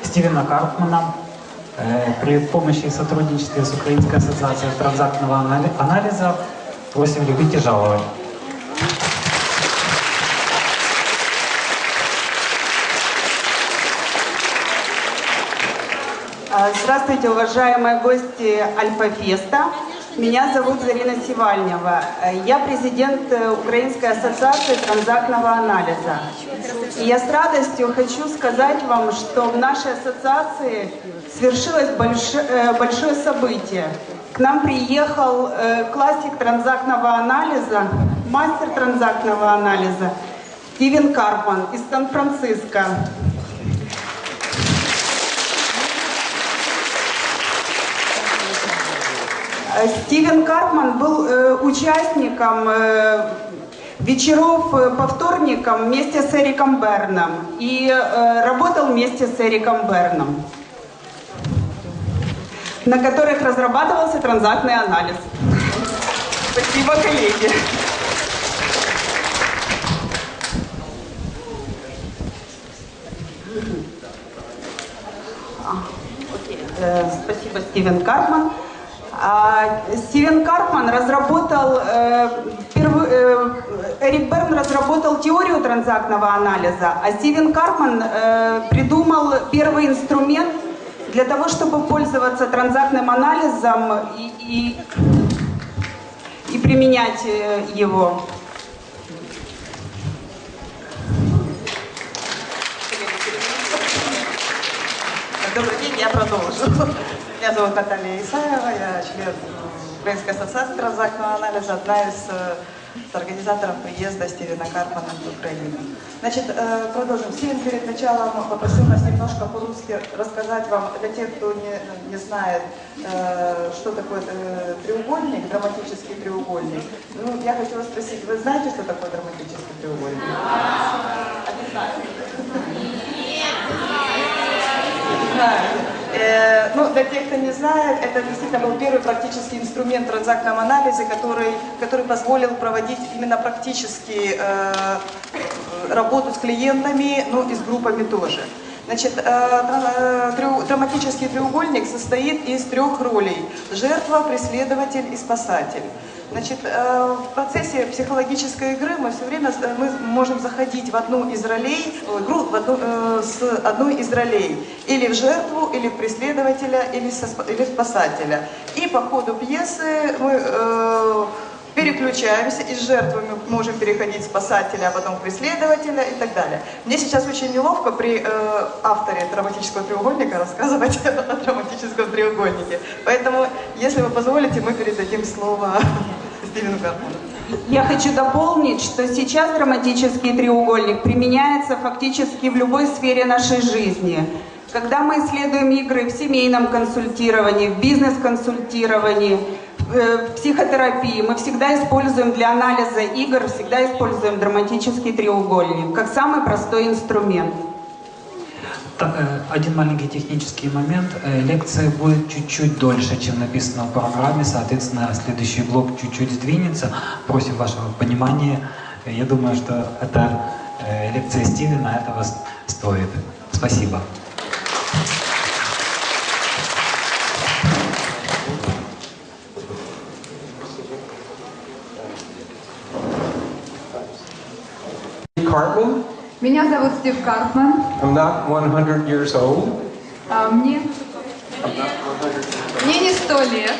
Стивена Карпмана при помощи и сотрудничестве с Украинской ассоциацией транзактного анализа просим любить и жаловать. Здравствуйте, уважаемые гости Альфа-Феста. Меня зовут Зарина Сивальнева. Я президент Украинской ассоциации транзактного анализа. И я с радостью хочу сказать вам, что в нашей ассоциации свершилось большое событие. К нам приехал классик транзактного анализа, мастер транзактного анализа Стивен Карпман из Сан-Франциско. Стивен Карпман был участником вечеров по вторникам вместе с Эриком Берном и работал вместе с Эриком Берном, на которых разрабатывался транзактный анализ. Спасибо, коллеги. Спасибо, Стивен Карпман. Стивен Карпман разработал, Эрик Берн разработал теорию транзактного анализа, а Стивен Карпман придумал первый инструмент для того, чтобы пользоваться транзактным анализом и применять его. Добрый день, я продолжу. Меня зовут Наталья Исаева, я член Украинской ассоциации транзактного анализа, одна из организаторов приезда Стивена Карпмана в Украину. Значит, продолжим. Стивен перед началом попросил нас немножко по-русски рассказать вам, для тех, кто не знает, что такое треугольник, драматический треугольник. Ну, я хотела спросить, вы знаете, что такое драматический треугольник? Не знаю. Ну, для тех, кто не знает, это действительно был первый практический инструмент в транзактном анализе, который позволил проводить именно практически работу с клиентами, ну и с группами тоже. Значит, драматический треугольник состоит из трех ролей: жертва, преследователь и спасатель. Значит, в процессе психологической игры мы все время можем заходить в одну из ролей, с одной из ролей, или в жертву, или в преследователя, или в спасателя. И по ходу пьесы мы переключаемся, из жертвы мы можем переходить в спасателя, а потом в преследователя и так далее. Мне сейчас очень неловко при авторе драматического треугольника рассказывать о драматическом треугольнике. Поэтому, если вы позволите, мы передадим слово Стивену Карпману. Я хочу дополнить, что сейчас драматический треугольник применяется фактически в любой сфере нашей жизни. Когда мы исследуем игры в семейном консультировании, в бизнес-консультировании, в психотерапии, мы всегда используем для анализа игр, всегда используем драматический треугольник, как самый простой инструмент. Один маленький технический момент. Лекция будет чуть-чуть дольше, чем написано в программе, соответственно, следующий блок чуть-чуть сдвинется. Просим вашего понимания. Я думаю, что эта лекция Стивена этого стоит. Спасибо. Карпман. Меня зовут Стив Карпман. I'm not 100 years old. Мне не 100 лет.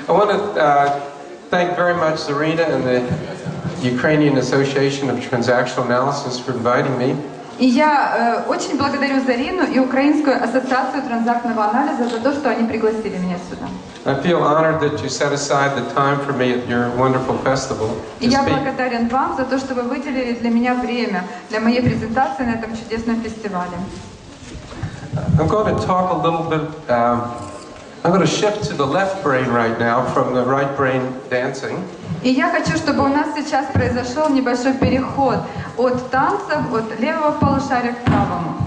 I want to thank very much Zarina and the Ukrainian Association of Transactional Analysis for inviting me. И я очень благодарю Зарину и Украинскую ассоциацию транзактного анализа за то, что они пригласили меня сюда. I feel honored that you set aside the time for me at your wonderful festival И to я speak. благодарен вам за то, что вы выделили для меня время для моей презентации на этом чудесном фестивале. I'm going to talk a little bit. I'm going to shift to the left brain right now from the right brain dancing. И я хочу, чтобы у нас сейчас произошел небольшой переход от танцев, от левого полушария к правому.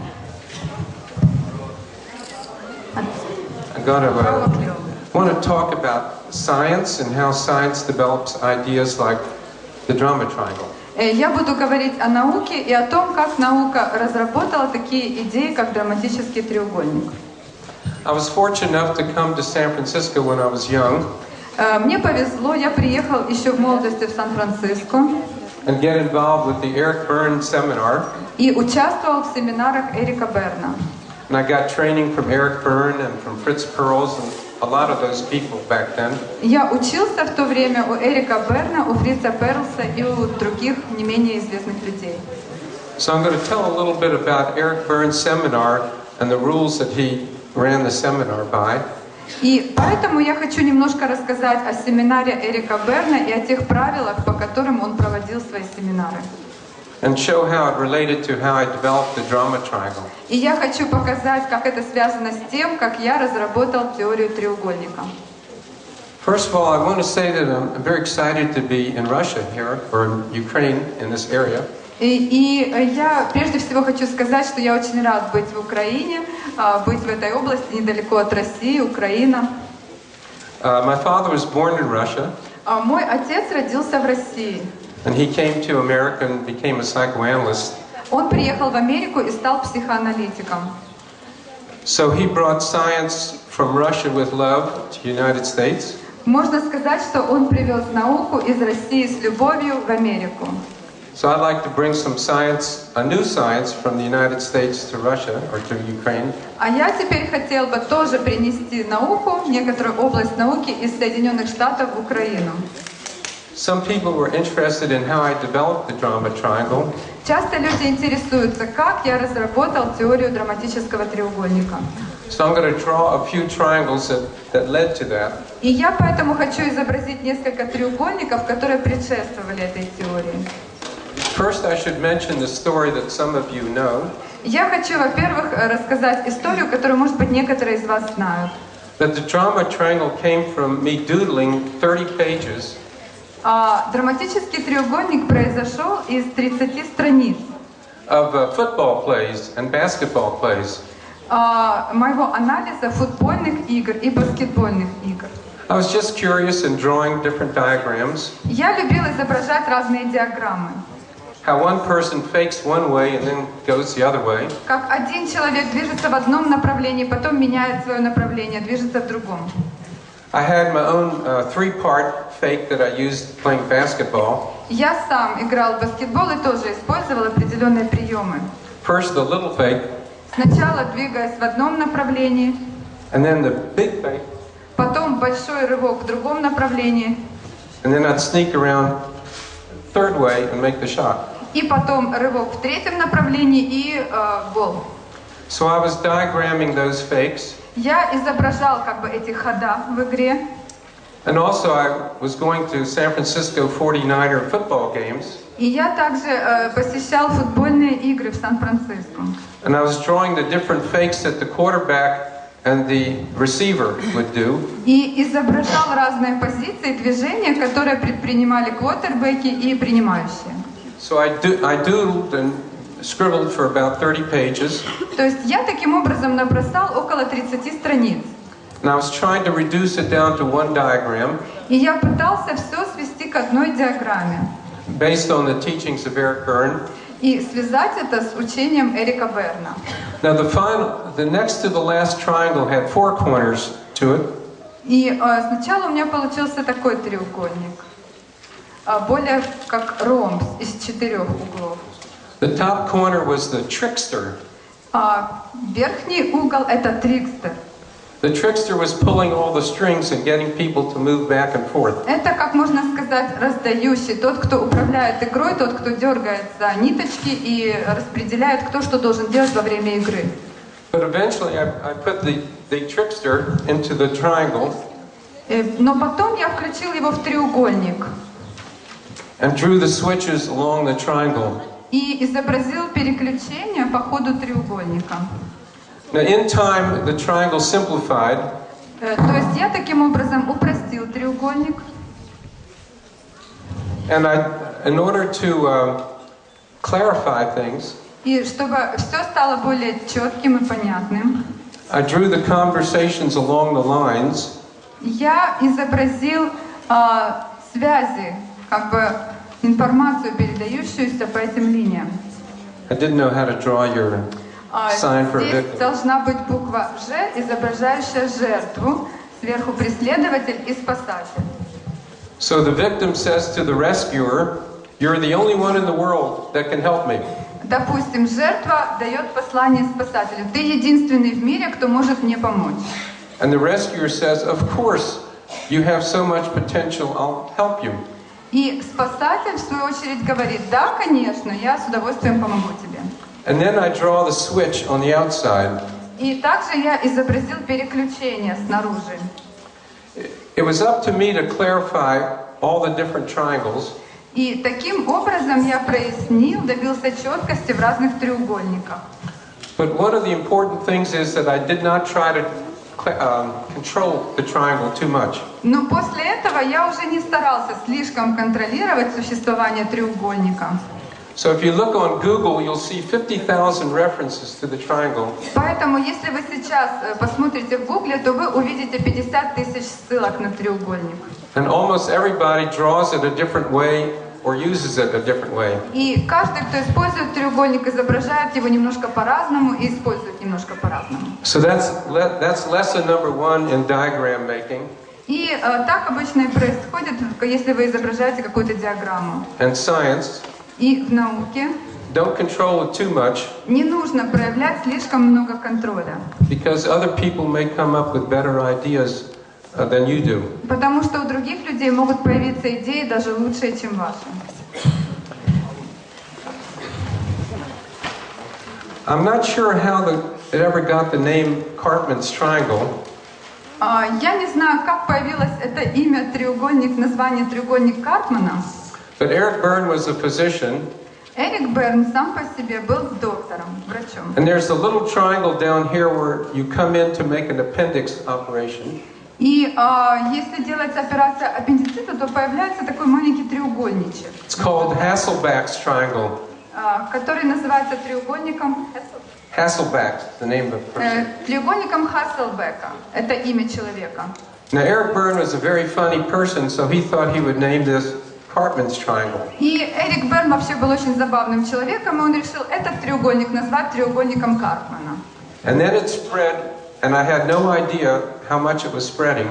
I want to talk about science and how science develops ideas like the drama triangle. Я буду говорить о науке и о том, как наука разработала такие идеи, как драматический треугольник. I was fortunate enough to come to San Francisco when I was young Мне повезло, я приехал еще в молодости в Сан-Франциско and get involved with the Eric Berne seminar. и участвовал в семинарах Эрика Берна. And I got training from Eric Berne and from Fritz Perls and a lot of those people back then. Я учился в то время у Эрика Берна, у Фрица Перлса и у других не менее известных людей. So I'm going to tell a little bit about Eric Berne's seminar and the rules that he ran the seminar by. И поэтому я хочу немножко рассказать о семинаре Эрика Берна и о тех правилах, по которым он проводил свои семинары. And show how it related to how I developed the drama triangle. И я хочу показать, как это связано с тем, как я разработал теорию треугольника. First of all, I want to say that I'm very excited to be in Russia here, or in Ukraine, in this area. И я прежде всего хочу сказать, что я очень рад быть в Украине, быть в этой области, недалеко от России, Украина. My father was born in Russia, Мой отец родился в России. and he came to America and became a psychoanalyst. Он приехал в Америку и стал психоаналитиком. So he brought science from Russia with love to the United States. Можно сказать, что он привез науку из России с любовью в Америку. So I'd like to bring some science, a new science from the United States to Russia, or to Ukraine. А я теперь хотел бы тоже принести науку, некоторую область науки из Соединенных Штатов в Украину. Some people were interested in how I developed the drama triangle. Часто люди интересуются, как я разработал теорию драматического треугольника. So I'm going to draw a few triangles that led to that. И я поэтому хочу изобразить несколько треугольников, которые предшествовали этой теории. First, I should mention the story that some of you know. Я хочу, во-первых, рассказать историю, которую, может быть, некоторые из вас знают. That the drama triangle came from me doodling 30 pages. Драматический треугольник произошел из 30 страниц. Of football plays and basketball plays. Моего анализа футбольных игр и баскетбольных игр. I was just curious in drawing different diagrams. Я любил изображать разные диаграммы. How one person fakes one way and then goes the other way. Как один человек движется в одном направлении, потом меняет свое направление, движется в другом. I had my own three-part fake that I used playing basketball. Я сам играл в баскетбол и тоже использовал определенные приемы. First the little fake, Сначала двигаясь в одном направлении, and then the big fake, потом большой рывок в другом направлении, and then I'd sneak around third way and make the shot. и потом рывок в третьем направлении и гол. So I was diagramming those fakes. Я изображал как бы эти хода в игре. And also I was going to San Francisco 49er football games. И я также посещал футбольные игры в Сан-Франциско. And I was drawing the different fakes that the quarterback and the receiver would do. И изображал разные позиции, движения, которые предпринимали квотербеки и принимающие. So I doodled and scribbled for about 30 pages. То есть я таким образом набросал около 30 страниц. And I was trying to reduce it down to one diagram. И я пытался все свести к одной диаграмме. Based on the teachings of Eric Berne. И связать это с учением Эрика Берна. Now the next to the last triangle had 4 corners to it. И сначала у меня получился такой треугольник. Более как ромб из 4 углов. The top corner was the trickster. Верхний угол это трикстер. The trickster was pulling all the strings and getting people to move back and forth. Это, как можно сказать, раздающий, тот, кто управляет игрой, тот, кто дергает за ниточки и распределяет, кто что должен делать во время игры. But eventually I put the trickster into the triangle. Но потом я включил его в треугольник. And drew the switches along the triangle. И изобразил переключение по ходу треугольника. Now in time the triangle simplified. То есть я таким образом упростил треугольник. And in order to clarify things, И чтобы все стало более четким и понятным, I drew the conversations along the lines. я изобразил связи, как бы информацию, передающуюся по этим линиям. I didn't know how to draw your sign for a Здесь victim. должна быть буква «Ж», изображающая жертву, сверху преследователь и спасатель. So the victim says to the rescuer, "You're the only one in the world that can help me." Допустим, жертва дает послание спасателю: «Ты единственный в мире, кто может мне помочь». And the rescuer says, "Of course, you have so much potential, I'll help you." И спасатель, в свою очередь, говорит: «Да, конечно, я с удовольствием помогу тебе». And then I draw the switch on the outside. И также я изобразил переключение снаружи. It was up to me to clarify all the different triangles. И таким образом я прояснил, добился четкости в разных треугольниках. But one of the important things is that I did not try to control the triangle too much. Но после этого я уже не старался слишком контролировать существование треугольника. So if you look on Google, you'll see 50,000 references to the triangle. Поэтому, если вы сейчас посмотрите в Гугле, то вы увидите 50 тысяч ссылок на треугольник. And almost everybody draws it a different way or uses it a different way. И каждый, кто использует треугольник, изображает его немножко по-разному и использует немножко по-разному. So that's lesson number 1 in diagram making. И так обычно и происходит, если вы изображаете какую-то диаграмму. And science. И в науке Don't control it too much. не нужно проявлять слишком много контроля. Because other people may come up with better ideas than you do. Потому что у других людей могут появиться идеи даже лучшие, чем ваши. I'm not sure how it ever got the name Karpman's triangle. Я не знаю, как появилось это имя треугольник, название треугольник Карпмана. But Eric Berne was a physician. Эрик Берн сам по себе был доктором, врачом. And there's a little triangle down here where you come in to make an appendix operation. И если делается операция аппендицита, то появляется такой маленький треугольничек. It's called Hasselbalch's triangle. Который называется треугольником Hasselbalch, the name of the person. Треугольником Hasselbalch. Это имя человека. Now Eric Berne was a very funny person, so he thought he would name this Karpman's triangle. И Эрик Берн вообще был очень забавным человеком, и он решил этот треугольник назвать треугольником Карпмана. And then it spread, and I had no idea how much it was spreading.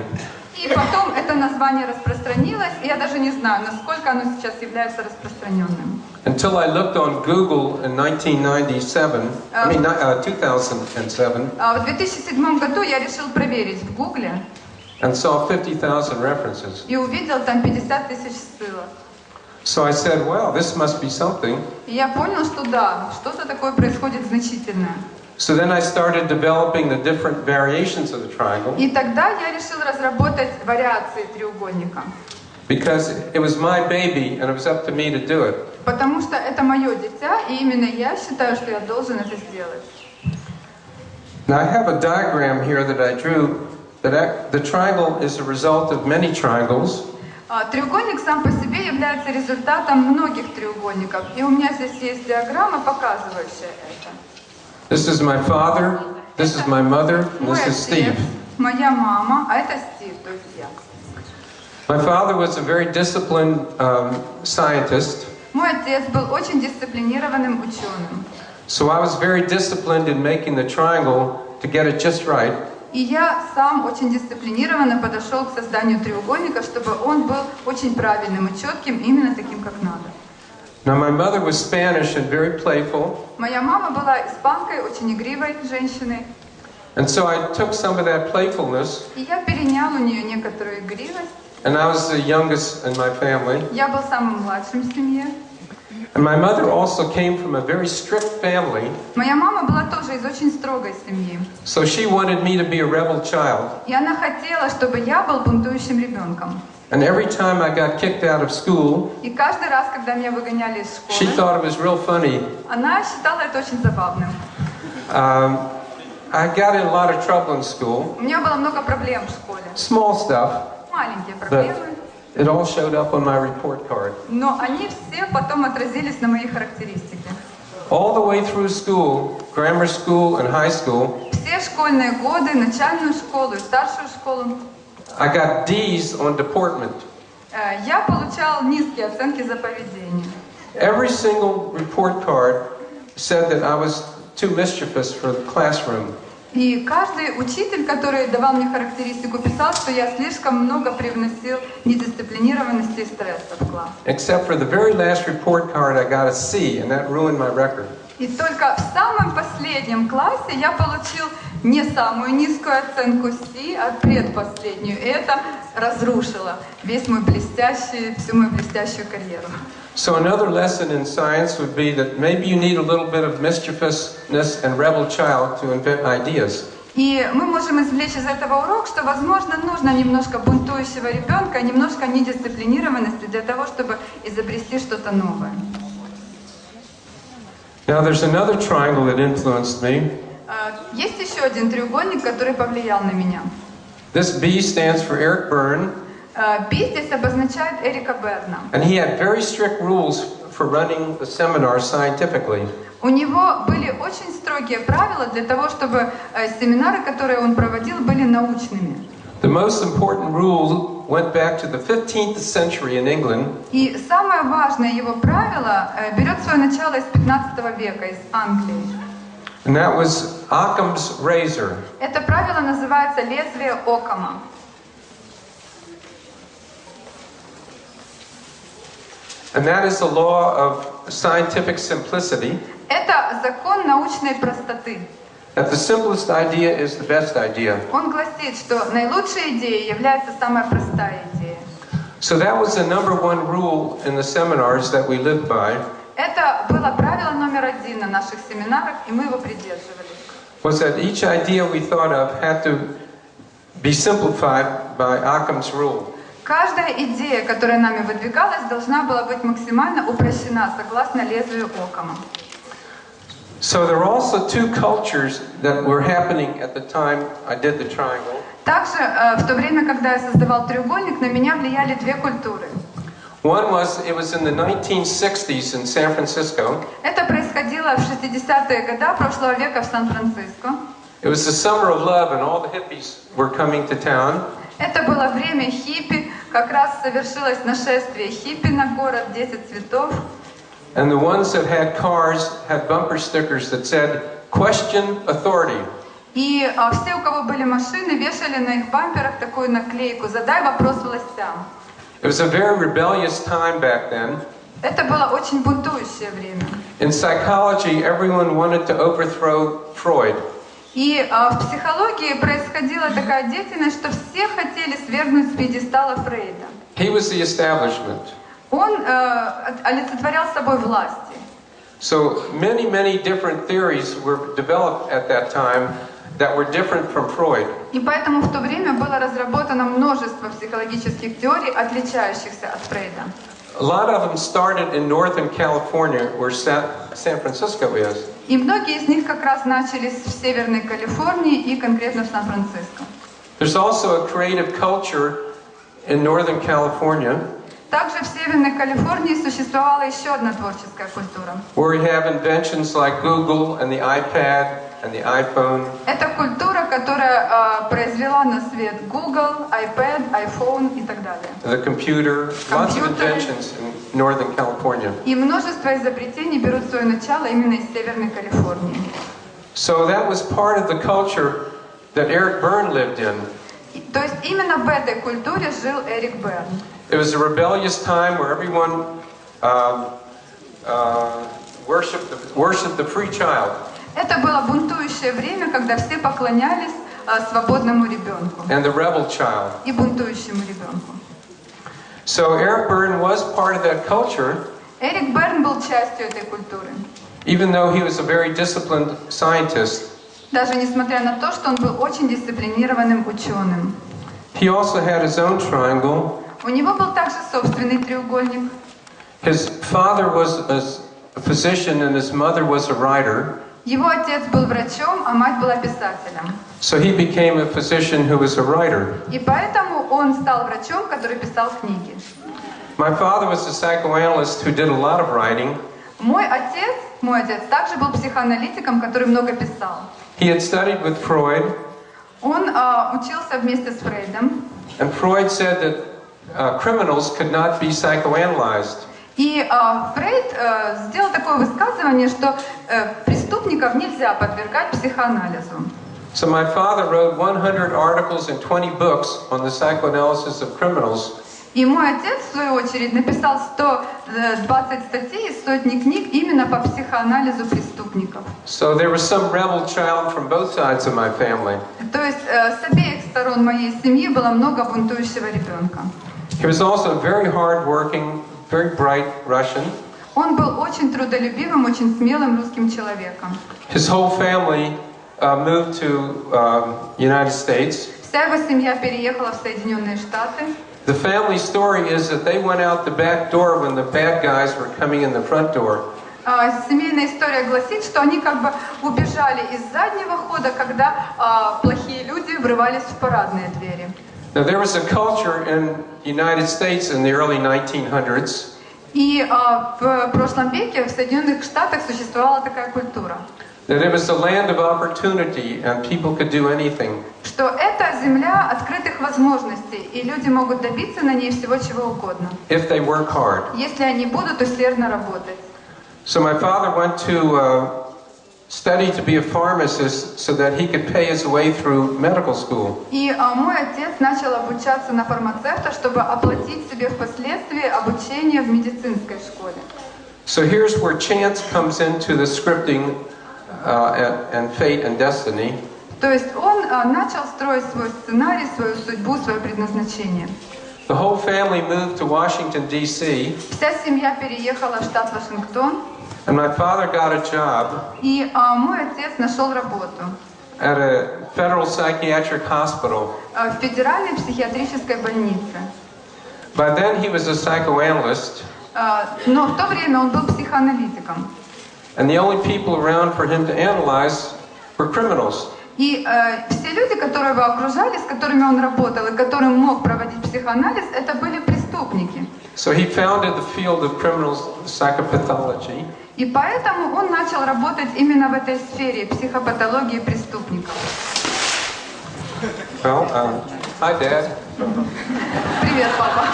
И потом это название распространилось, и я даже не знаю, насколько оно сейчас является распространенным. Until I looked on Google in 2007. В 2007 году я решил проверить в Гугле. And saw 50,000 references. И увидел там 50 тысяч ссылок. So I said, well, this must be something. И я понял, что да, что-то такое происходит значительное. So then I started developing the different variations of the triangle. И тогда я решил разработать вариации треугольника. Because it was my baby and it was up to me to do it. Потому что это мое дитя, и именно я считаю, что я должен это сделать. Now I have a diagram here that I drew. That the triangle is a result of many triangles. Треугольник сам по себе является результатом многих треугольников, и у меня здесь есть диаграмма, показывающая это. This is my father, this is my mother, and this is Steve. Моя мама, а это Стив, то есть я. My father was a very disciplined scientist. Мой отец был очень дисциплинированным ученым. So I was very disciplined in making the triangle to get it just right. И я сам очень дисциплинированно подошел к созданию треугольника, чтобы он был очень правильным и четким, именно таким, как надо. Now my mother was Spanish and very playful. Моя мама была испанкой, очень игривой женщиной. And so I took some of that playfulness. И я перенял у нее некоторую игривость. And I was the youngest in my family. Я был самым младшим в семье. And my mother also came from a very strict family. Моя мама была тоже из очень строгой семьи. So she wanted me to be a rebel child. И она хотела, чтобы я был бунтующим ребенком. And every time I got kicked out of school, И каждый раз, когда меня выгоняли из she школы, thought it was real funny. она считала это очень забавным. I got in a lot of trouble in school. У меня было много проблем в школе. Small stuff, Маленькие проблемы. it all showed up on my report card. Но они все потом отразились на моей характеристике. All the way through school, grammar school and high school, Все школьные годы, начальную школу и старшую школу, I got D's on deportment. Я получал низкие оценки за поведение. Every single report card said that I was too mischievous for the classroom. И каждый учитель, который давал мне характеристику, писал, что я слишком много привносил недисциплинированности и стресса в класс. Except for the very last report card, I got a C, and that ruined my record. И только в самом последнем классе я получил не самую низкую оценку C, а предпоследнюю. И это разрушило всю мою блестящую карьеру. So another lesson in science would be that maybe you need a little bit of mischievousness and rebel child to invent ideas. И мы можем извлечь из этого урок, что, возможно, нужно немножко бунтующего ребенка, немножко недисциплинированности для того, чтобы изобрести что-то новое. Now there's another triangle that influenced me. Есть еще один треугольник, который повлиял на меня. This B stands for Eric Berne. B здесь обозначает Эрика Берна. And he had very strict rules for running the seminar scientifically. У него были очень строгие правила для того, чтобы семинары, которые он проводил, были научными. The most important rule went back to the 15th century in England. И самое важное его правило берет свое начало из 15 века, из Англии. And that was Occam's razor. Это правило называется лезвие Оккама. And that is the law of scientific simplicity. Это закон научной простоты. That the simplest idea is the best idea. Он гласит, что наилучшая идея является самая простая идея. So that was the number one rule in the seminars that we lived by. Это было правило номер один на наших семинарах, и мы его придерживались. Was that each idea we thought of had to be simplified by Occam's rule. Каждая идея, которая нами выдвигалась, должна была быть максимально упрощена согласно лезвию Оккама. So there were also two cultures that were happening at the time I did the triangle. Также в то время, когда я создавал треугольник, на меня влияли две культуры. One was, it was in the 1960s in San Francisco. Это происходило в 60-е годы прошлого века в Сан-Франциско. It was the summer of love and all the hippies were coming to town. Это было время хиппи, как раз совершилось нашествие хиппи на город, 10 цветов. And the ones that had cars had bumper stickers that said, "Question authority." И все, у кого были машины, вешали на их бамперах такую наклейку «Задай вопрос властям». It was a very rebellious time back then. Это было очень бунтующее время. In psychology, everyone wanted to overthrow Freud. И в психологии происходила такая деятельность, что все хотели свергнуть с пьедестала Фрейда. He was the establishment. Он олицетворял собой власти. So many different theories were developed at that time that were different from Freud. И поэтому в то время было разработано множество психологических теорий, отличающихся от Фрейда. A lot of them started in Northern California, where San Francisco is. И многие из них как раз начались в Северной Калифорнии и конкретно в Сан-Франциско. There's also a creative culture in Northern California. Также в Северной Калифорнии существовала еще одна творческая культура. Where we have inventions like Google and the iPad and the iPhone. Это культура, которая произвела на свет Google, iPad, iPhone и так далее. The computer, lots of inventions in Northern California. И множество изобретений берут свое начало именно из Северной Калифорнии. So that was part of the culture that Eric Berne lived in. То есть именно в этой культуре жил Эрик Берн. It was a rebellious time where everyone worshipped the free child. Это было бунтующее время, когда все поклонялись свободному ребенку And the rebel child. и бунтующему ребенку. So Eric Berne was part of that culture, Эрик Берн был частью этой культуры. even though he was a very disciplined scientist. Даже несмотря на то, что он был очень дисциплинированным ученым. He also had his own triangle. У него был также собственный треугольник. His father was a physician and his mother was a writer. Его отец был врачом, а мать была писателем. So he became a physician who was a writer. И поэтому он стал врачом, который писал книги. My father was a psychoanalyst who did a lot of writing. Мой отец также был психоаналитиком, который много писал. He had studied with Freud. Он учился вместе с Фрейдом. And Freud said that criminals could not be psychoanalyzed. И Фрейд сделал такое высказывание, что преступников нельзя подвергать психоанализу. So my father wrote 100 articles and 20 books on the psychoanalysis of criminals. И мой отец, в свою очередь, написал 120 статей и сотни книг именно по психоанализу преступников. So there was some rebel child from both sides of my family. То есть с обеих сторон моей семьи было много бунтующего ребенка. He was also very hard-working, very bright Russian. Он был очень трудолюбивым, очень смелым русским человеком. His whole family moved to United States. Вся его семья переехала в Соединенные Штаты. The family story is that they went out the back door when the bad guys were coming in the front door. Семейная история гласит, что они как бы убежали из заднего хода, когда плохие люди врывались в парадные двери. Now there was a culture in the United States in the early 1900s. И в прошлом веке в Соединенных Штатах существовала такая культура. That it was the land of opportunity and people could do anything. Что это земля открытых возможностей, и люди могут добиться на ней всего чего угодно. If they work hard. Если они будут усердно работать. So my father went to study to be a pharmacist so that he could pay his way through medical school. И мой отец начал обучаться на фармацевта, чтобы оплатить себе впоследствии обучение в медицинской школе. So here's where chance comes into the scripting and fate and destiny. То есть он начал строить свой сценарий, свою судьбу, свое предназначение. The whole family moved to Washington, D.C. Вся семья переехала в штат Вашингтон. And my father got a job И мой отец нашел работу at a federal psychiatric hospital. в федеральной психиатрической больнице. By then he was a psychoanalyst. Но в то время он был психоаналитиком. And the only people around for him to analyze were criminals. И все люди, которые его окружали, с которыми он работал и которым мог проводить психоанализ, это были преступники. So he founded the field of criminal psychopathology. И поэтому он начал работать именно в этой сфере психопатологии преступников. Well, hi, Dad. Привет, папа.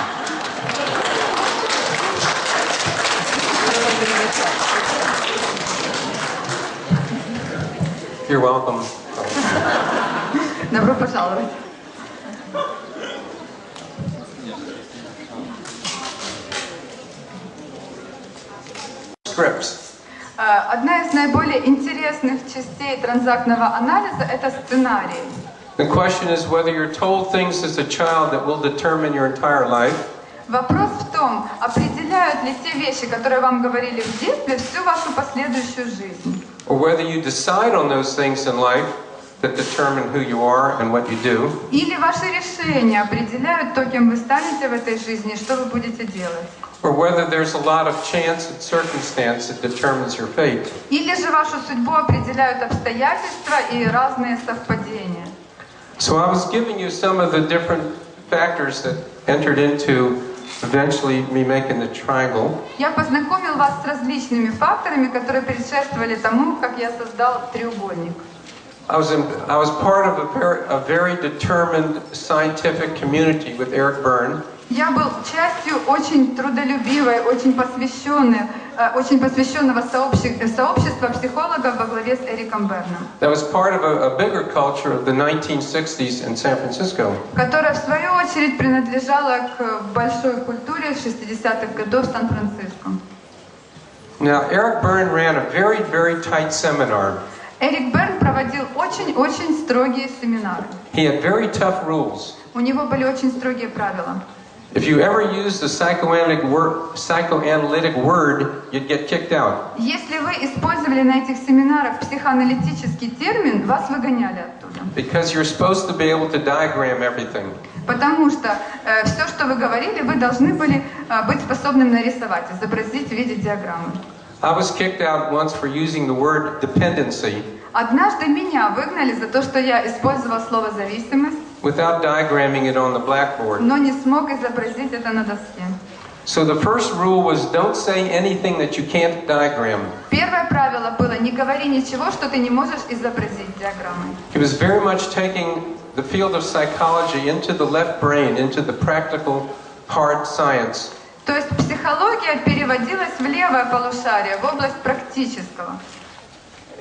You're welcome. Добро пожаловать. Scripts. Одна из наиболее интересных частей транзактного анализа – это сценарий. The question is whether you're told things as a child that will determine your entire life. Вопрос в том, определяют ли те вещи, которые вам говорили в детстве, всю вашу последующую жизнь. Or whether you decide on those things in life that determine who you are and what you do. Или ваши решения определяют то, кем вы станете в этой жизни, и что вы будете делать. Or whether there's a lot of chance and circumstance that determines your fate. Или же вашу судьбу определяют обстоятельства и разные совпадения. So I was giving you some of the different factors that entered into eventually me making the triangle. Я познакомил вас с различными факторами, которые предшествовали тому, как я создал треугольник. I was part of a very determined scientific community with Eric Berne. Я был частью очень трудолюбивой, очень посвященного сообщества психологов во главе с Эриком Берном. That was part of a bigger culture of the 1960s in San Francisco. Которая в свою очередь принадлежала к большой культуре 60-х годов в Сан-Франциско. Now, Eric Berne ran a very, very tight seminar. Эрик Берн проводил очень строгие семинары. He had very tough rules. У него были очень строгие правила. If you ever used the psychoanalytic word, you'd get kicked out. Если вы использовали на этих семинарах психоаналитический термин, вас выгоняли оттуда. Because you're supposed to be able to diagram everything. Потому что все, что вы говорили, вы должны были быть способным нарисовать, изобразить в виде диаграммы. I was kicked out once for using the word dependency. Однажды меня выгнали за то, что я использовал слово «зависимость», without diagramming it on the blackboard. но не смог изобразить это на доске. So the first rule was don't say anything that you can't diagram. Первое правило было: не говори ничего, что ты не можешь изобразить диаграммой. He was very much taking the field of psychology into the left brain, into the practical hard science. То есть психология переводилась в левое полушарие, в область практического.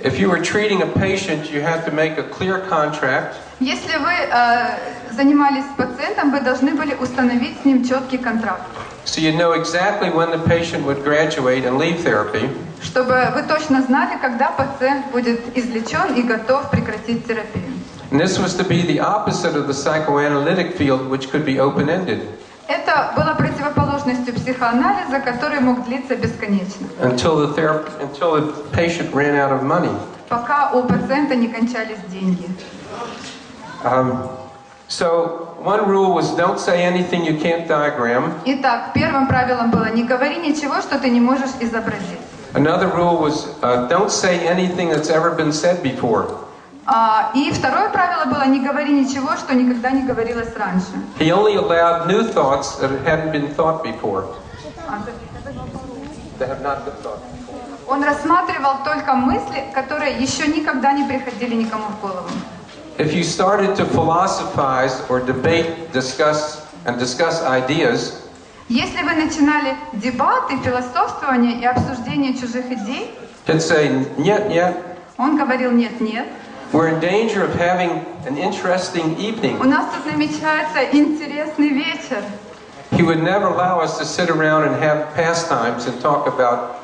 If you were treating a patient, you had to make a clear contract. Если вы занимались с пациентом, вы должны были установить с ним четкий контракт. So you know exactly when the patient would graduate and leave therapy. Чтобы вы точно знали, когда пациент будет излечен и готов прекратить терапию. And this was to be the opposite of the psychoanalytic field, which could be open-ended. Это было противоположностью психоанализа, который мог длиться бесконечно. Until the patient ran out of money. Пока у пациента не кончались деньги. So one rule was don't say anything you can't diagram. Итак, первым правилом было не говори ничего, что ты не можешь изобразить. Another rule was don't say anything that's ever been said before. И второе правило было не говори ничего, что никогда не говорилось раньше. He only allowed new thoughts that hadn't been thought before. That have not been thought before. Он рассматривал только мысли, которые еще никогда не приходили никому в голову. If you started to philosophize or debate, discuss ideas, если вы начинали дебаты, философствование и обсуждение чужих идей, he'd say, нет. он говорил нет. We're in danger of having an interesting evening. У нас тут намечается интересный вечер. He would never allow us to sit around and have pastimes and talk about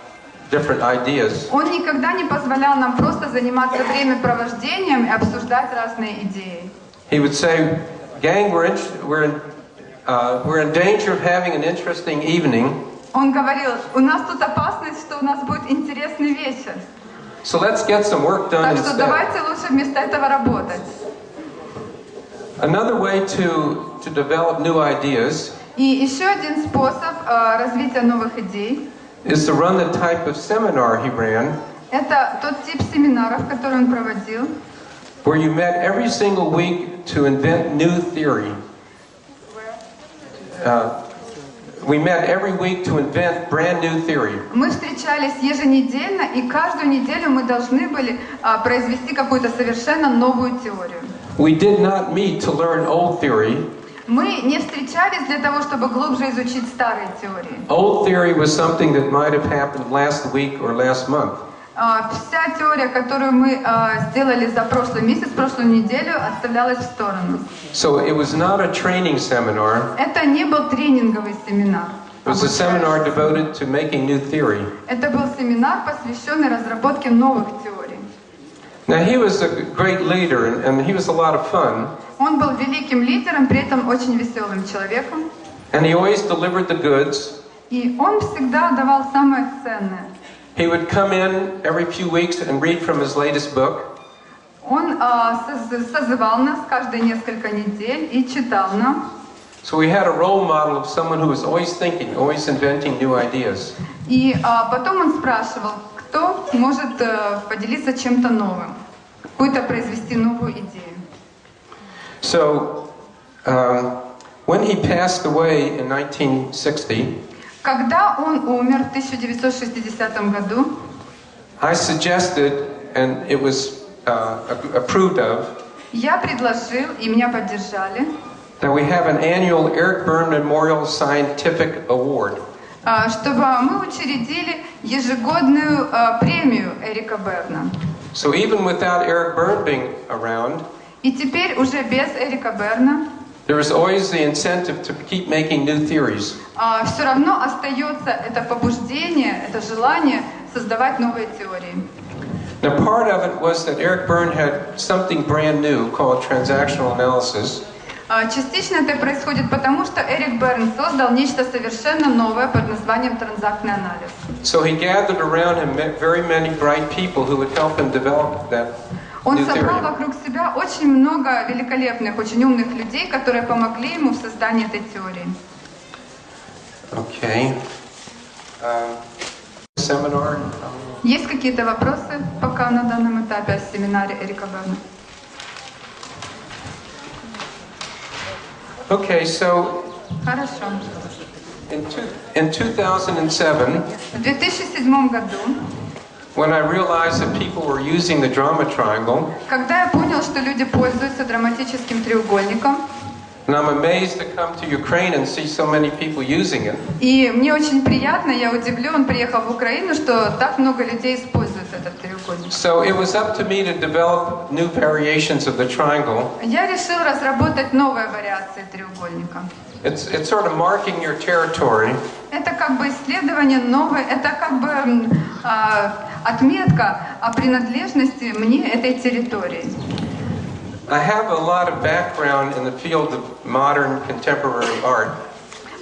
different ideas. Он никогда не позволял нам просто заниматься времяпровождением и обсуждать разные идеи. He would say, "Gang, we're in danger of having an interesting evening." Он говорил, у нас тут опасность, что у нас будет интересный вечер. So let's get some work done Так что instead. давайте лучше вместо этого работать. Another way to develop new ideas И еще один способ развития новых идей is to run the type of seminar he ran, это тот тип семинаров, который он проводил, where you met every single week to invent new theory. We met every week to invent brand new theory. Мы встречались еженедельно, и каждую неделю мы должны были произвести какую-то совершенно новую теорию. We did not meet to learn old theory. Мы не встречались для того, чтобы глубже изучить старые теории. Old theory was something that might have happened last week or last month. Вся теория, которую мы сделали за прошлый месяц, прошлую неделю, оставлялась в сторону. So it was not a training seminar. Это не был тренинговый семинар. It was a seminar devoted to making new theory. Это был семинар, посвященный разработке новых теорий. Now he was a great leader and he was a lot of fun. Он был великим лидером, при этом очень веселым человеком. And he always delivered the goods. И он всегда давал самое ценное. He would come in every few weeks and read from his latest book. Он созывал нас каждые несколько недель и читал нам. So we had a role model of someone who was always thinking, always inventing new ideas. И потом он спрашивал, кто может поделиться чем-то новым, какую-то произвести новую идею. So when he passed away in 1960, когда он умер в 1960 году, I suggested, and it was approved of, я предложил, и меня поддержали, that we have an annual Eric Berne Memorial Scientific Award. чтобы мы учредили ежегодную премию Эрика Берна. So even without Eric Berne being around, И теперь уже без Эрика Берна there is always the incentive to keep making new theories. все равно остается это побуждение, это желание создавать новые теории. Now part of it was that Eric Berne had something brand new called transactional analysis. Частично это происходит потому, что Эрик Берн создал нечто совершенно новое под названием транзактный анализ. So he gathered around him very many bright people who would help him develop that Он new собрал theory. вокруг себя очень много великолепных, очень умных людей, которые помогли ему в создании этой теории. Okay. Seminar. Есть какие-то вопросы пока на данном этапе о семинаре Эрика Берна? Okay, so Хорошо. in 2007, В 2007 году, when I realized that people were using the drama triangle, когда я понял, что люди пользуются драматическим треугольником, And I'm amazed to come to Ukraine and see so many people using it. И мне очень приятно, я удивлен, приехав в Украину, что так много людей используют этот треугольник. So it was up to me to develop new variations of the triangle. Я решил разработать новые вариации треугольника. It's sort of marking your territory. Это как бы исследование новое, это как бы отметка о принадлежности мне этой территории. I have a lot of background in the field of modern contemporary art.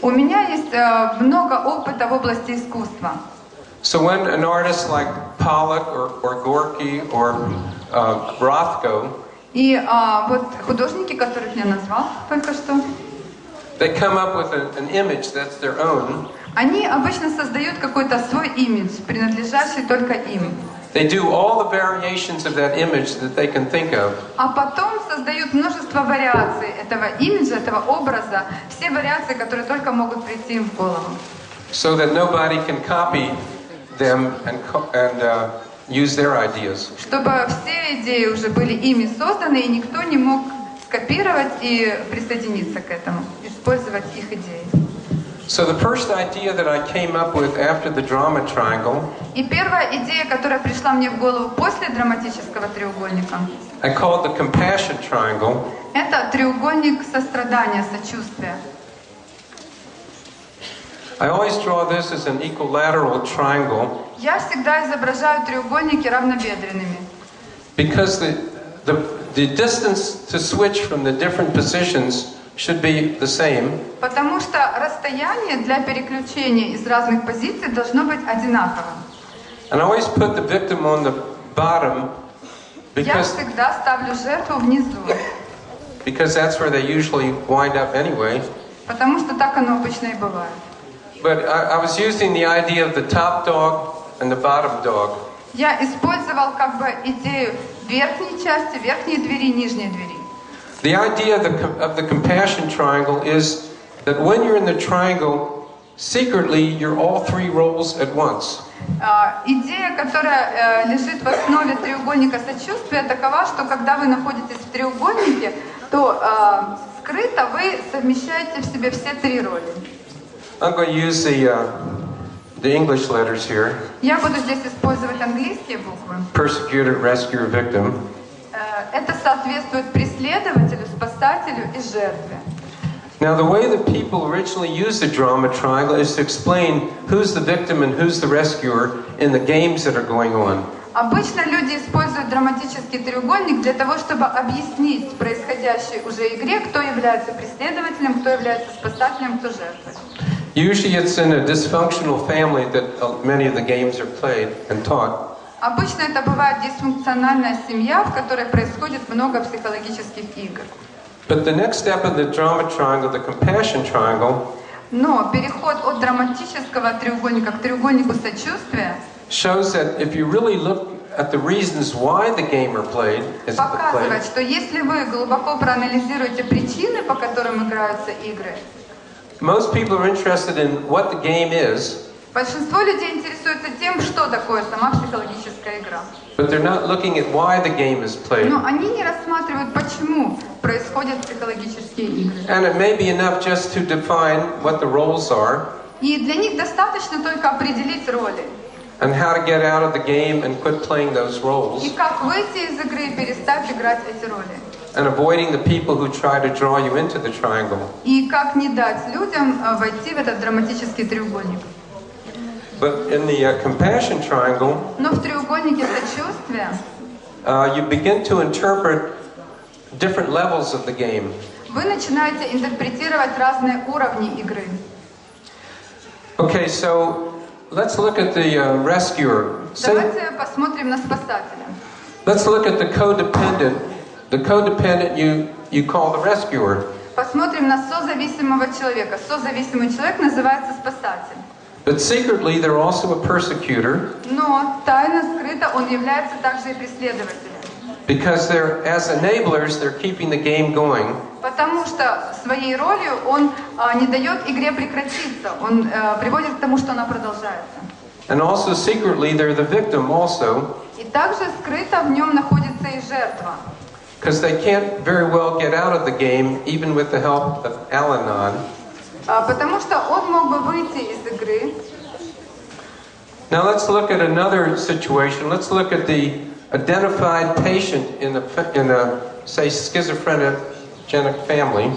У меня есть много опыта в области искусства. So when an artist like Pollock or Gorky or Rothko, И вот художники, которых я назвал только что, they come up with an image that's their own. они обычно создают какой-то свой имидж, принадлежащий только им. They do all the variations of that image that they can think of. А потом создают множество вариаций этого имиджа, этого образа, все вариации, которые только могут прийти им в голову. So that nobody can copy them and use their ideas. Чтобы все идеи уже были ими созданы, и никто не мог скопировать и присоединиться к этому, использовать их идеи. So the first idea that I came up with after the drama triangle, И первая идея, которая пришла мне в голову после драматического треугольника, I called the compassion triangle. это треугольник сострадания, сочувствия. I always draw this as an equilateral triangle Я всегда изображаю треугольники равнобедренными, because the distance to switch from the different positions should be the same. потому что расстояние для переключения из разных позиций должно быть одинаковым. And I always put the victim on the bottom Я because всегда ставлю жертву внизу, that's where they usually wind up anyway. потому что так оно обычно и бывает. But I was using the idea of the top dog and the bottom dog. Я использовал как бы идею верхней части, верхней двери, нижней двери. The idea of the compassion triangle is that when you're in the triangle, secretly you're all three roles at once. Идея, которая лежит в основе треугольника сочувствия, такова, что когда вы находитесь в треугольнике, то скрыто вы совмещаете в себе все три роли. I'm going to use the English letters here. Я буду здесь использовать английские буквы. Persecutor, rescuer, victim. Это соответствует преследователю, спасателю и жертве. Now, the way that people originally used the drama triangle is to explain who's the victim and who's the rescuer in the games that are going on. Обычно люди используют драматический треугольник для того, чтобы объяснить в происходящей уже игре, кто является преследователем, кто является спасателем, кто жертвой. Usually it's in a dysfunctional family that many of the games are played and taught. Обычно это бывает дисфункциональная семья, в которой происходит много психологических игр. But the next step in the drama triangle, the compassion triangle, Но переход от драматического треугольника к треугольнику сочувствия shows that if you really look at the reasons why the game are played, показывает, что если вы глубоко проанализируете причины, по которым играются игры, most people are interested in what the game is, большинство людей интересуется тем, что такое сама психологическая игра. but they're not looking at why the game is played. Но они не рассматривают, почему происходят психологические игры. And it may be enough just to define what the roles are И для них достаточно только определить роли. and how to get out of the game and quit playing those roles И как выйти из игры и перестать играть эти роли. and avoiding the people who try to draw you into the triangle. И как не дать людям войти в этот драматический треугольник. But in the compassion triangle, Но в треугольнике сочувствия you begin to interpret different levels of the game. вы начинаете интерпретировать разные уровни игры. Okay, so let's look at the rescuer. Давайте посмотрим на спасателя. Let's look at the codependent. The codependent you call the rescuer. Посмотрим на созависимого человека. Созависимый человек называется спасатель. But secretly they're also a persecutor. Но тайно скрыто он является также и преследователем. Because they're, as enablers, they're keeping the game going. Потому что своей ролью он не дает игре прекратиться. Он приводит к тому, что она продолжается. And also secretly they're the victim also. И также скрыто в нем находится и жертва. because they can't very well get out of the game even with the help of Al-Anon. Потому что он мог бы выйти из игры. Now let's look at another situation. Let's look at the identified patient in a say schizophrenic family.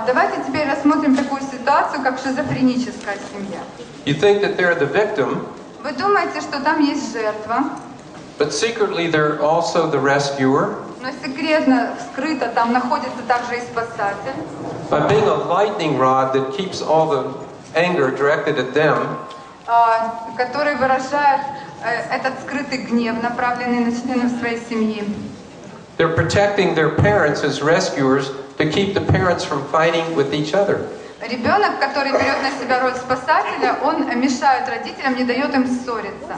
Давайте теперь рассмотрим такую ситуацию, как шизофреническая семья. You think that they're the victim, Вы думаете, что там есть жертва, but secretly they're also the rescuer. но секретно, скрыто там находится также и спасатель, By being a lightning rod that keeps all the anger directed at them, который выражает этот скрытый гнев, направленный на членов своей семьи. they're protecting their parents as rescuers to keep the parents from fighting with each other. Ребенок, который берет на себя роль спасателя, он мешает родителям, не дает им ссориться,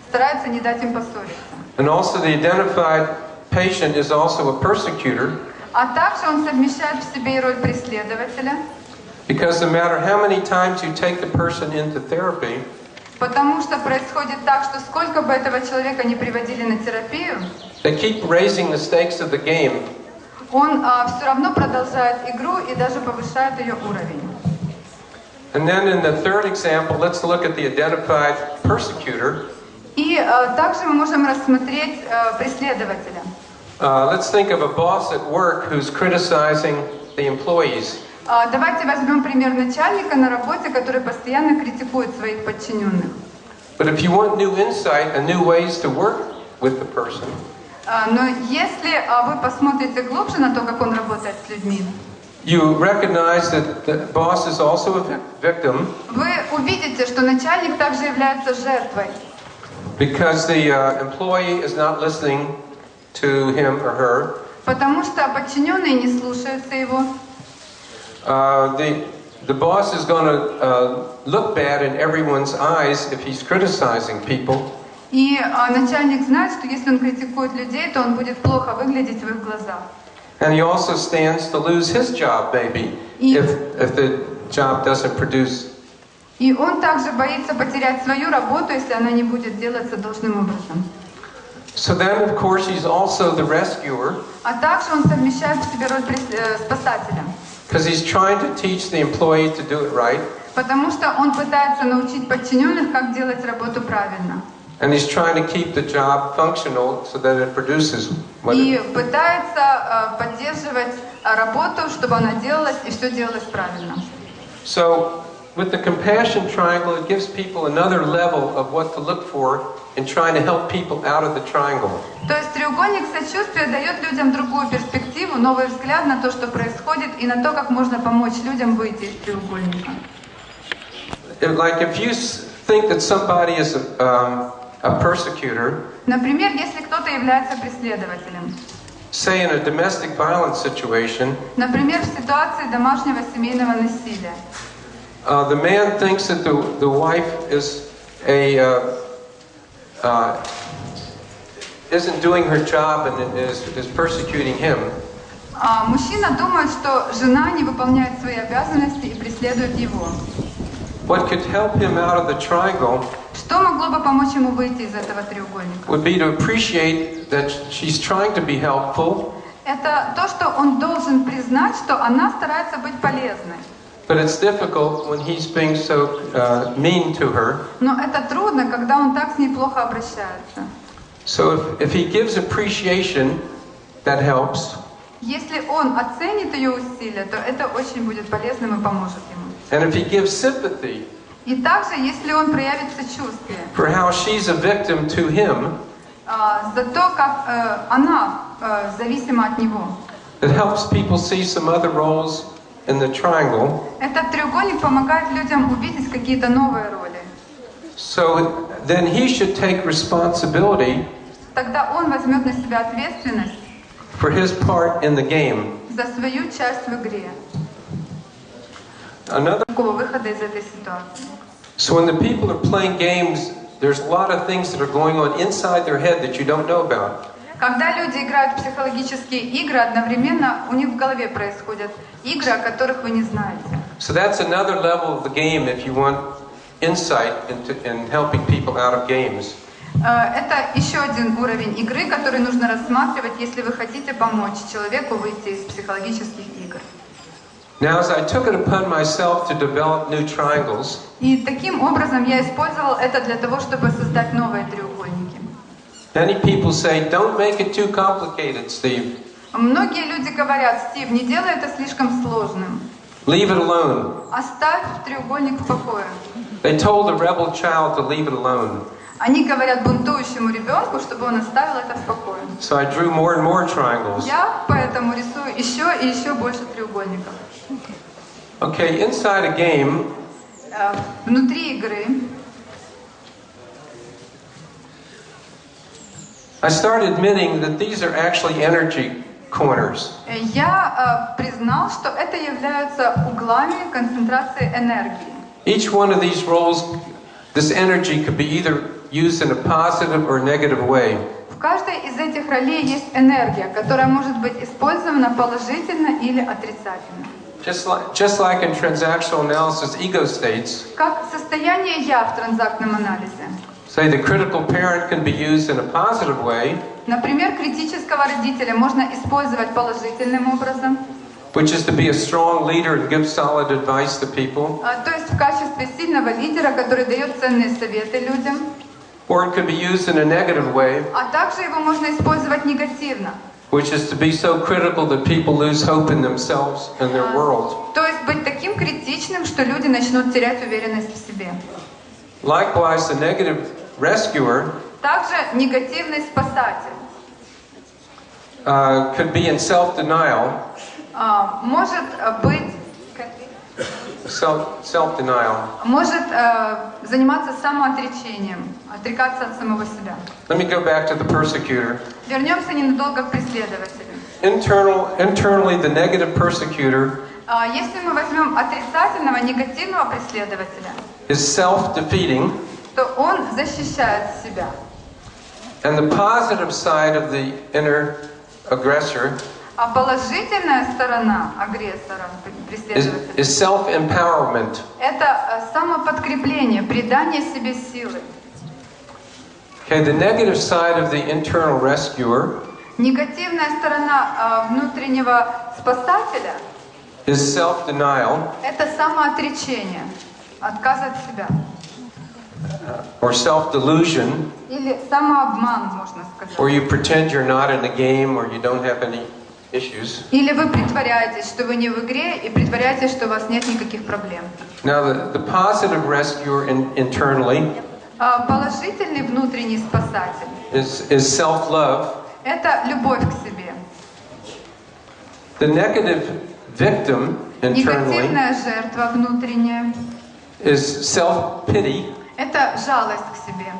старается не дать им поссориться. And also the identified patient is also a persecutor, А также он совмещает в себе и роль преследователя, because no matter how many times you take the person into therapy, потому что происходит так, что сколько бы этого человека не приводили на терапию, they keep raising the stakes of the game. он все равно продолжает игру и даже повышает ее уровень. And then in the third example, let's look at the identified persecutor. И также мы можем рассмотреть преследователя. Let's think of a boss at work who's criticizing the employees. Давайте возьмем пример начальника на работе, который постоянно критикует своих подчиненных. But if you want new insight and new ways to work with the person, Но если вы посмотрите глубже на то, как он работает с людьми, you recognize that the boss is also a victim, вы увидите, что начальник также является жертвой, because the employee is not listening to him or her. потому что подчиненные не слушаются его. The boss is going to look bad in everyone's eyes if he's criticizing people. И начальник знает, что если он критикует людей, то он будет плохо выглядеть в их глазах. And he also stands to lose his job, maybe, if the job doesn't produce. И он также боится потерять свою работу, если она не будет делаться должным образом. So then, of course, he's also the rescuer, А также он совмещает в себе роль спасателя, because he's trying to teach the employee to do it right, потому что он пытается научить подчиненных, как делать работу правильно. and he's trying to keep the job functional so that it produces what И it. пытается поддерживать работу, чтобы она делалась и все делалось правильно. So, with the compassion triangle, it gives people another level of what to look for in trying to help people out of the triangle. То есть треугольник сочувствия дает людям другую перспективу, новый взгляд на то, что происходит, и на то, как можно помочь людям выйти из треугольника. Like if you think that somebody is a persecutor, Например, если кто-то является преследователем, say in a domestic violence situation, например, в ситуации домашнего семейного насилия, the man thinks that the wife is isn't doing her job and is persecuting him. мужчина думает, что жена не выполняет свои обязанности и преследует его. What could help him out of the triangle Что могло бы помочь ему выйти из этого треугольника? would be to appreciate that she's trying to be helpful, Это то, что он должен признать, что она старается быть полезной. but it's difficult when he's being so mean to her. Но это трудно, когда он так с ней плохо обращается. So if he gives appreciation, that helps. Если он оценит ее усилия, то это очень будет полезным и поможет ему. And if he gives sympathy И также, если он проявит сочувствие for how she's a victim to him, за то, как она зависима от него, it helps people see some other roles in the triangle. этот треугольник помогает людям увидеть какие-то новые роли. So then he should take responsibility Тогда он возьмет на себя ответственность for his part in the game. за свою часть в игре. Какого выхода из этой ситуации? So when the people are playing games, there's a lot of things that are going on inside their head that you don't know about. Когда люди играют в психологические игры, одновременно у них в голове происходят игры, о которых вы не знаете. So that's another level of the game if you want insight in helping people out of games. Это еще один уровень игры, который нужно рассматривать, если вы хотите помочь человеку выйти из психологических игр. Now, as I took it upon myself to develop new triangles, И таким образом я использовал это для того, чтобы создать новые треугольники. many people say, don't make it too complicated, Steve. Многие люди говорят: Стив, не делай это слишком сложным. Leave it alone. Оставь треугольник в покое. They told the rebel child to leave it alone. Они говорят бунтующему ребенку, чтобы он оставил это в покое. So I drew more and more triangles. Я поэтому рисую еще и еще больше треугольников. Okay, inside a game, Внутри игры I started admitting that these are actually energy corners. я признал, что это являются углами концентрации энергии. Each one of these roles, this energy could be either used in a positive or negative way. В каждой из этих ролей есть энергия, которая может быть использована положительно или отрицательно. Just like in transactional analysis, ego states, Как состояние «я» в транзактном анализе. say the critical parent can be used in a positive way, Например, критического родителя можно использовать положительным образом, which is to be a strong leader and give solid advice to people. то есть в качестве сильного лидера, который дает ценные советы людям. Or it could be used in a negative way, А также его можно использовать негативно. which is to be so critical that people lose hope in themselves and their world. То есть быть таким критичным, что люди начнут терять уверенность в себе. Likewise, the negative rescuer Также негативный спасатель could be in self-denial. может быть, Self-denial. может заниматься самоотречением, отрекаться от самого себя. Let me go back to the persecutor. Вернемся ненадолго к преследователю. Internally, the negative persecutor Если мы возьмем отрицательного, негативного преследователя, is self-defeating, то он защищает себя. and the positive side of the inner aggressor А положительная сторона агрессора, преследователя, is self-empowerment. это самоподкрепление, придание себе силы. Okay, the negative side of the internal rescuer Негативная сторона внутреннего спасателя is self-denial – это самоотречение, отказ от себя. or self-delusion, Или самообман, можно сказать. or you pretend you're not in the game or you don't have any issues. Или вы притворяетесь, что вы не в игре, и притворяетесь, что у вас нет никаких проблем. Now, the positive rescuer internally Положительный внутренний спасатель is self-love. – это любовь к себе. The negative victim internally Негативная жертва внутренняя is self-pity, – это жалость к себе.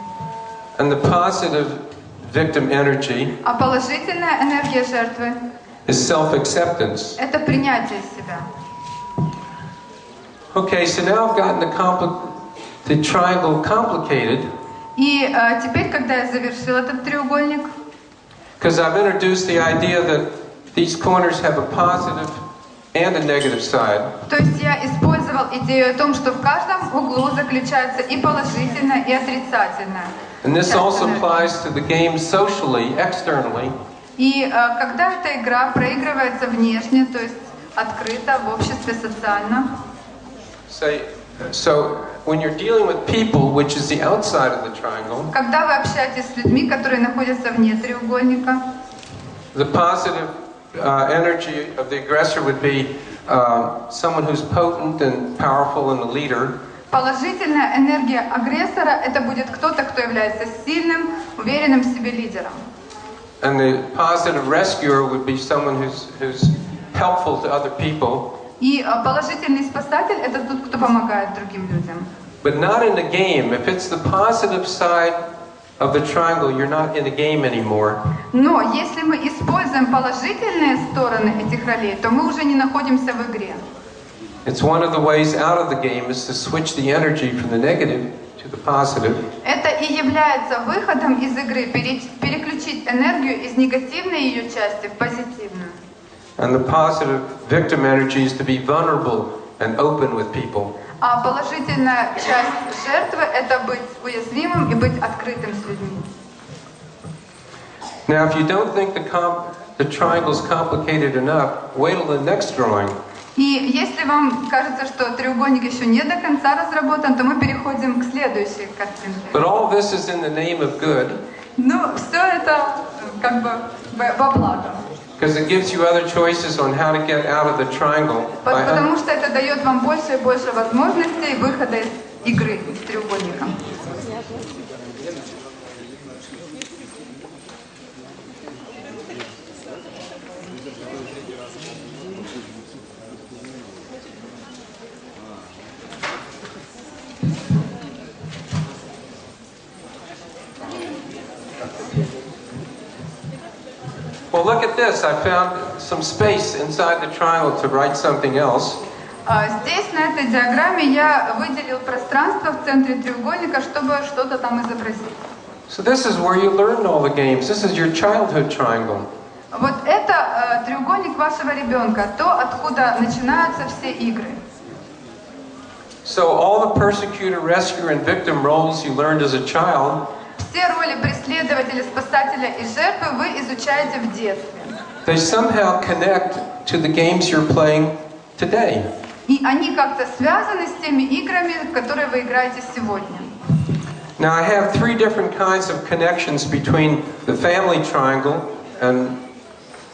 and the positive victim energy А положительная энергия жертвы is self-acceptance. – это принятие себя. Okay, so now I've gotten the triangle complicated И теперь, когда я завершил этот треугольник, because I've introduced the idea that these corners have a positive and a negative side. то есть я использовал идею о том, что в каждом углу заключается и положительное, и отрицательное. And this часть also энергии. applies to the game socially, externally. И когда эта игра проигрывается внешне, то есть открыто, в обществе, социально, So when you're dealing with people, which is the outside of the triangle, когда вы общаетесь с людьми, которые находятся вне треугольника, the positive energy of the aggressor would be someone who's potent and powerful and a leader. положительная энергия агрессора – это будет кто-то, кто является сильным, уверенным в себе лидером. And the positive rescuer would be someone who's helpful to other people. И положительный спасатель – это тот, кто помогает другим людям. But not in the game. If it's the positive side of the triangle, you're not in the game anymore. Но если мы используем положительные стороны этих ролей, то мы уже не находимся в игре. It's one of the ways out of the game is to switch the energy from the negative to the positive. Это и является выходом из игры, переключить энергию из негативной ее части в позитивную. And the positive victim energy is to be vulnerable and open with people. А положительная часть жертвы — это быть уязвимым и быть открытым с людьми. Now, if you don't think the triangle is complicated enough, wait till the next drawing. И если вам кажется, что треугольник еще не до конца разработан, то мы переходим к следующей картинке. But all this is in the name of good. Ну, все это как бы во благо. Because it gives you other choices on how to get out of the triangle. Потому что это дает вам больше и больше возможностей выхода из игры с треугольником. Well, look at this. I found some space inside the triangle to write something else. Здесь, на этой диаграмме, я выделил пространство в центре треугольника, чтобы что-то там изобразить. So this is where you learn all the games. This is your childhood triangle. Вот это треугольник вашего ребенка, то, откуда начинаются все игры. So all the persecutor, rescuer, and victim roles you learned as a child. Все роли преследователя, спасателя и жертвы вы изучаете в детстве. They somehow connect to the games you're playing today. И они как-то связаны с теми играми, которые вы играете сегодня. Now I have three different kinds of connections between the family triangle and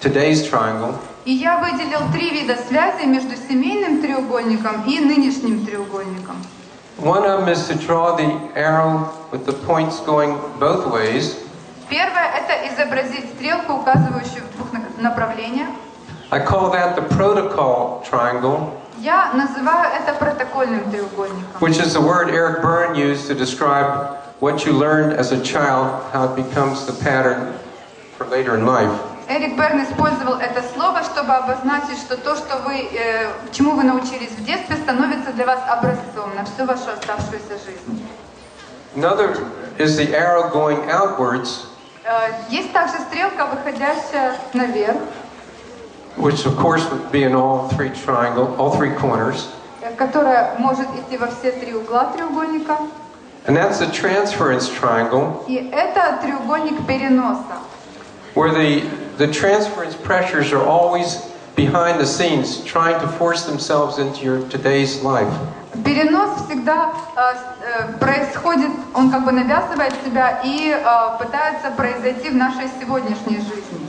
today's triangle. И я выделил 3 вида связи между семейным треугольником и нынешним треугольником. One of them is to draw the arrow with the points going both ways. Первое — это изобразить стрелку, указывающую в 2 направлениях. I call that the protocol triangle, Я называю это протокольным треугольником. which is the word Eric Berne used to describe what you learned as a child, how it becomes the pattern for later in life. Эрик Берн использовал это слово, чтобы обозначить, что то, что вы, чему вы научились в детстве, становится для вас образцом на всю вашу оставшуюся жизнь. Another is the arrow going outwards, Есть также стрелка, выходящая наверх, which of course would be in all three corners. которая может идти во все 3 угла треугольника. And that's the transference triangle, И это треугольник переноса, where the transference pressures are always behind the scenes, trying to force themselves into your today's life. Перенос всегда происходит, он как бы навязывает себя и пытается произойти в нашей сегодняшней жизни.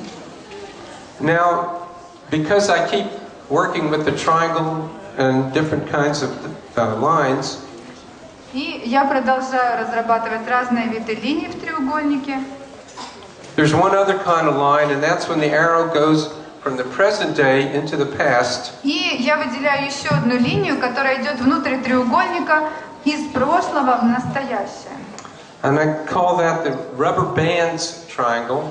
Now, because I keep working with the triangle and different kinds of lines, И я продолжаю разрабатывать разные виды линий в треугольнике. there's one other kind of line, and that's when the arrow goes from the present day into the past. И я выделяю еще одну линию, которая идет внутрь треугольника из прошлого в настоящее. And I call that the rubber bands triangle.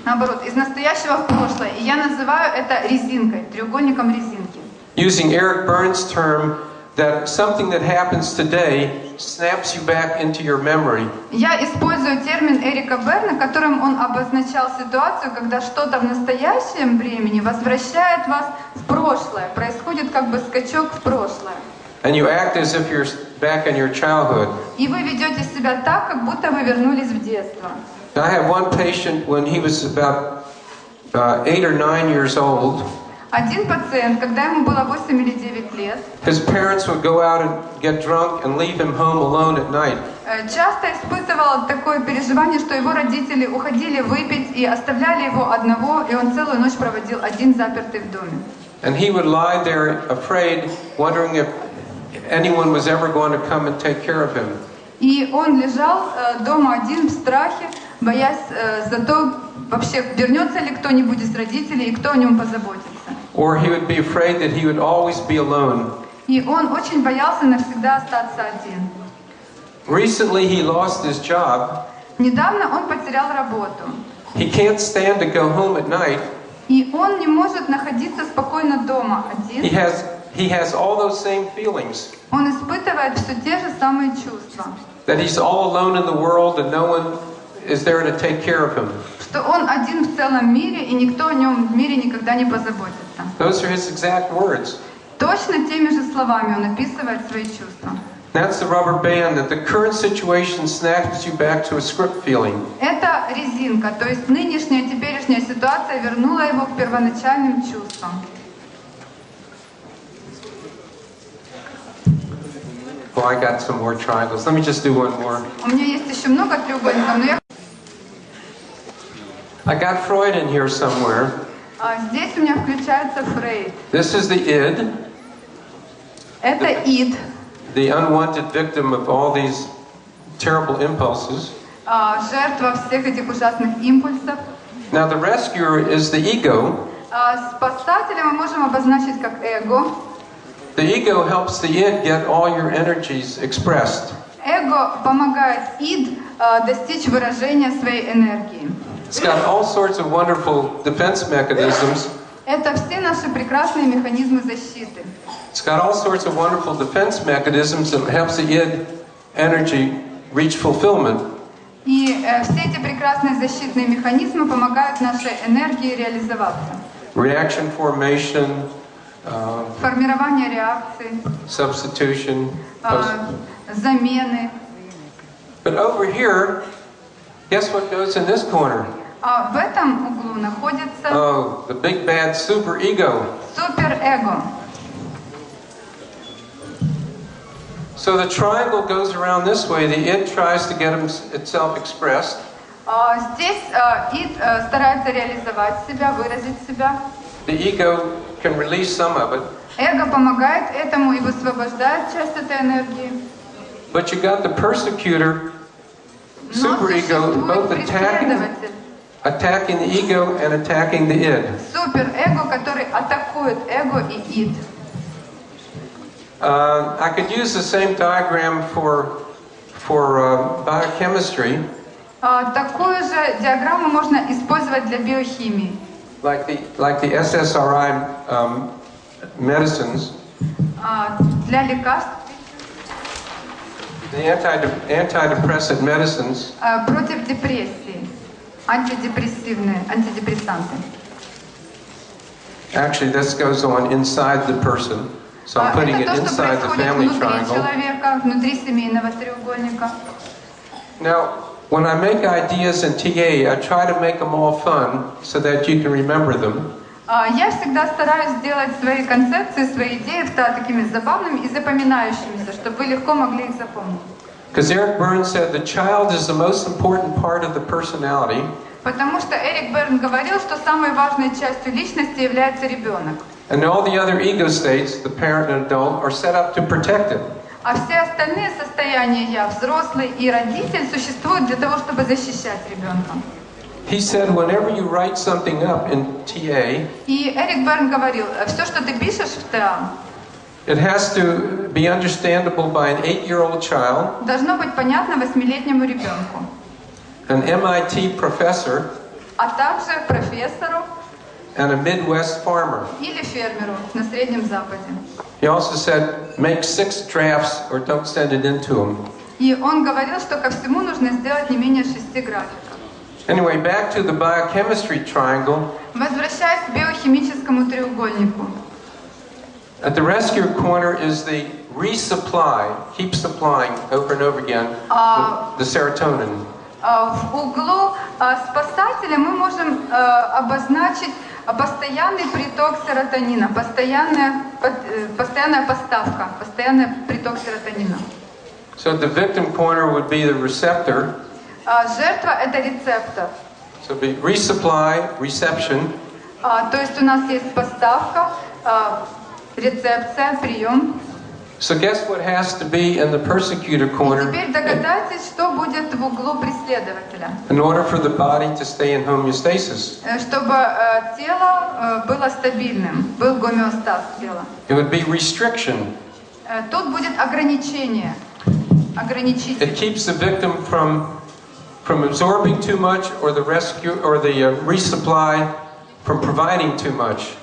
Наоборот, из настоящего в прошлое. И я называю это резинкой, треугольником резинки. Using Eric Berne's term, that something that happens today snaps you back into your memory. Я использую термин Эрика Берна, которым он обозначал ситуацию, когда что-то в настоящем времени возвращает вас в прошлое. Происходит как бы скачок в прошлое. And you act as if you're back in your childhood. И вы ведете себя так, как будто вы вернулись в детство. I have one patient when he was about 8 or 9 years old. Один пациент, когда ему было 8 или 9 лет, His parents would go out and get drunk and leave him home alone at night. часто испытывал такое переживание, что его родители уходили выпить и оставляли его одного, и он целую ночь проводил один запертый в доме. And he would lie there afraid, wondering if anyone was ever going to come and take care of him. И он лежал дома один в страхе, боясь за то, вообще вернется ли кто-нибудь из родителей и кто о нем позаботится. Or he would be afraid that he would always be alone. И он очень боялся навсегда остаться один. Recently he lost his job. Недавно он потерял работу. He can't stand to go home at night. И он не может находиться спокойно дома один. He has all those same feelings. Он испытывает все те же самые чувства. That he's all alone in the world and no one is there to take care of him. Что он один в целом мире, и никто о нем в мире никогда не позаботится. Those are his exact words. точно теми же словами он описывает свои чувства. That's the rubber band that the current situation snaps you back to a script feeling. Это резинка, то есть нынешняя, теперешняя ситуация вернула его к первоначальным чувствам. Oh, I got some more triangles. Let me just do one more. У меня есть еще много треугольников, но I got Freud in here somewhere. здесь у меня включается Фрейд. This is the id, Это ид, the unwanted victim of all these terrible impulses. жертва всех этих ужасных импульсов. Now the rescuer is the ego. Спасателя мы можем обозначить как эго. The ego helps the id get all your energies expressed. Эго помогает ид достичь выражения своей энергии. It's got all sorts of wonderful defense mechanisms. Это все наши прекрасные механизмы защиты. It's got all sorts of wonderful defense mechanisms that helps the id energy reach fulfillment. И все эти прекрасные защитные механизмы помогают нашей энергии реализоваться. Reaction formation, Формирование реакций, substitution. замены. But over here, guess what goes in this corner? А в этом углу находится Oh, the big bad super ego. суперэго. So the triangle goes around this way. The id tries to get itself expressed. Здесь ид старается реализовать себя, выразить себя. The ego can release some of it. Эго помогает этому и высвобождает часть этой энергии. But you got the persecutor, Но super ego, both существует преследователь. attacking the ego and attacking the id. Суперэго, который атакует эго и ид. I could use the same diagram for biochemistry. Такую же диаграмму можно использовать для биохимии. Like the SSRI medicines, Для лекарств, the antidepressant medicines. против депрессии, антидепрессанты. Actually, this goes on inside the person. So I'm putting it Это то, что inside the происходит family внутри triangle. человека, внутри семейного треугольника. Now, when I make ideas in TA, I try to make them all fun so that you can remember them. Я всегда стараюсь сделать свои концепции, свои идеи такими забавными и запоминающимися, чтобы вы легко могли их запомнить. Because Eric Berne said the child is the most important part of the personality. Потому что Эрик Берн говорил, что самой важной частью личности является ребенок. And all the other ego states, the parent and adult, are set up to protect it. А все остальные состояния «я», взрослый и родитель, существуют для того, чтобы защищать ребенка. He said whenever you write something up in TA, И Эрик Берн говорил, все, что ты пишешь в ТА, it has to be understandable by an 8-year-old child, должно быть понятно 8-летнему ребенку, an MIT professor, а также профессору and a Midwest farmer. или фермеру на Среднем Западе. He also said make 6 drafts or don't send it into them. И он говорил, что ко всему нужно сделать не менее 6 графиков. Anyway, back to the biochemistry triangle. Возвращаясь к биохимическому треугольнику. At the rescue corner is the resupply, keep supplying over and over again, the serotonin. В углу спасателя мы можем обозначить постоянный приток серотонина, постоянная поставка, постоянный приток серотонина. So the victim corner would be the receptor. Жертва – это рецептор. So be resupply, reception. То есть у нас есть поставка, рецепция, прием. So guess what has to be in the persecutor corner Теперь догадайтесь, что будет в углу преследователя. in order for the body to stay in homeostasis. Чтобы тело было стабильным, был гомеостаз тела. It would be restriction. Тут будет ограничение, ограничитель. It keeps the victim from absorbing too much, or the rescue or the resupply from providing too much.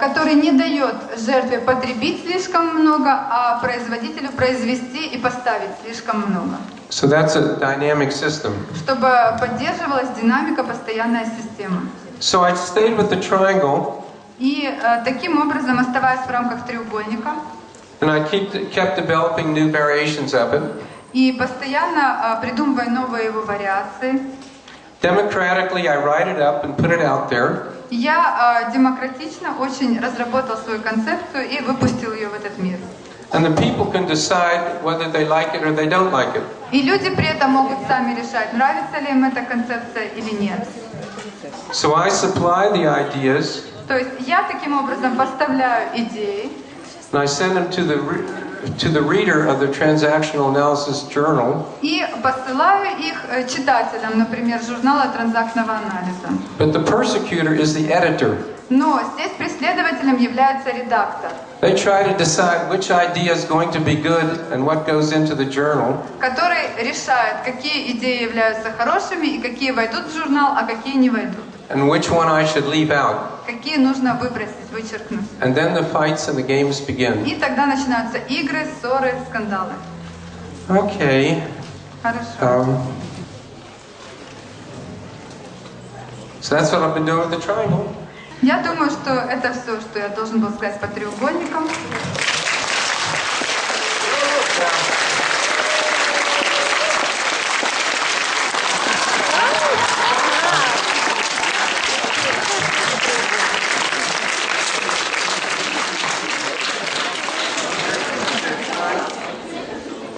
Который не дает жертве потребить слишком много, а производителю произвести и поставить слишком много. So that's a dynamic system. Чтобы поддерживалась динамика, постоянная система. So I stayed with the triangle. И таким образом, оставаясь в рамках треугольника, and I kept developing new variations of it. и постоянно придумывая новые его вариации, Democratically, I write it up and put it out there. я демократично очень разработал свою концепцию и выпустил ее в этот мир. And the people can decide whether they like it or they don't like it. И люди при этом могут сами решать, нравится ли им эта концепция или нет. So I supply the ideas, То есть я таким образом поставляю идеи, and I send them to the reader of the Transactional Analysis Journal. и посылаю их читателям, например, журнала транзактного анализа. But the persecutor is the editor. Но здесь преследователем является редактор, They try to decide which idea is going to be good and what goes into the journal. который решает, какие идеи являются хорошими и какие войдут в журнал, а какие не войдут. And which one I should leave out. Какие нужно выбросить, вычеркнуть. And then the fights and the games begin. И тогда начинаются игры, ссоры, скандалы. Okay. Хорошо. So that's what I've been doing with the triangle. Я думаю, что это все, что я должен был сказать по треугольникам.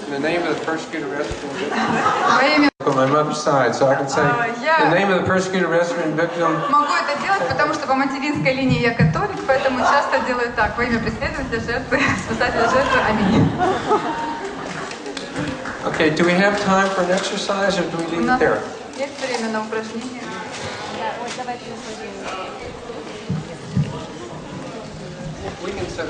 The name of the persecuted resident Во имя on my mother's side, so I can say the name of the persecuted resident victim. могу это делать, потому что по материнской линии я католик, поэтому часто делаю так. Во имя преследователя, жертвы, спасателя, жертвы. Аминь. Okay, do we have time for an exercise or do we У leave it нас there? есть время на упражнение. We can set up